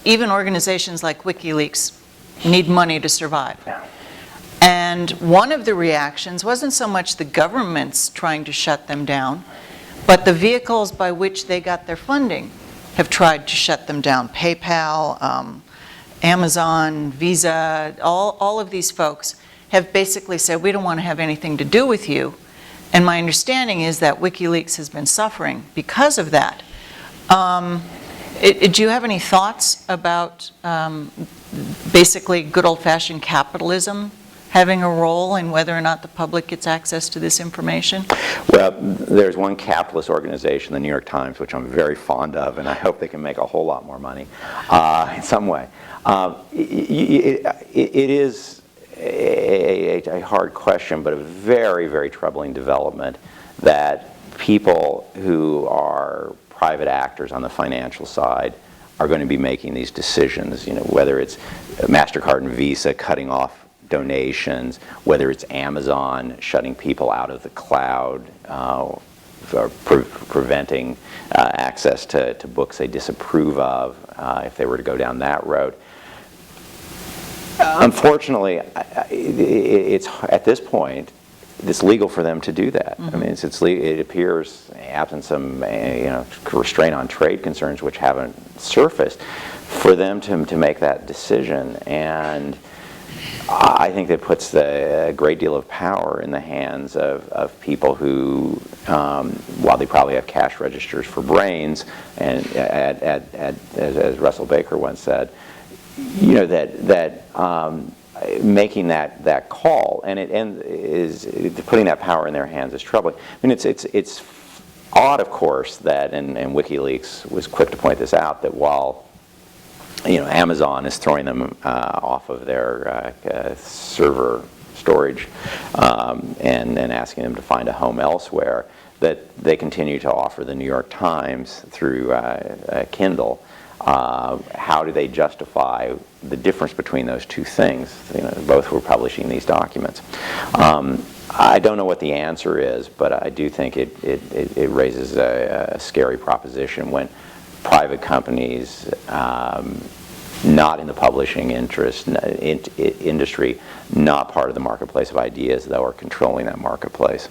even organizations like WikiLeaks need money to survive. And one of the reactions wasn't so much the governments trying to shut them down, but the vehicles by which they got their funding have tried to shut them down. PayPal, Amazon, Visa, all of these folks have basically said, we don't want to have anything to do with you. And my understanding is that WikiLeaks has been suffering because of that. Do you have any thoughts about basically good old-fashioned capitalism having a role in whether or not the public gets access to this information? Well, there's one capitalist organization, the New York Times, which I'm very fond of, and I hope they can make a whole lot more money in some way. It is a hard question, but a very, very troubling development that people who are private actors on the financial side are going to be making these decisions, whether it's MasterCard and Visa cutting off donations, whether it's Amazon shutting people out of the cloud, or preventing access to books they disapprove of if they were to go down that road. Unfortunately, it's at this point, it's legal for them to do that. I mean, it appears, absent some restraint on trade concerns which haven't surfaced, for them to make that decision. And I think that puts a great deal of power in the hands of people who, while they probably have cash registers for brains, and as Russell Baker once said, making that call and is putting that power in their hands is troubling. I mean, it's odd, of course, that and WikiLeaks was quick to point this out, that while Amazon is throwing them off of their server storage and asking them to find a home elsewhere, that they continue to offer the New York Times through Kindle. How do they justify the difference between those two things? Both were publishing these documents. I don't know what the answer is, but I do think it raises a scary proposition when private companies, not in the publishing industry, not part of the marketplace of ideas, though, are controlling that marketplace.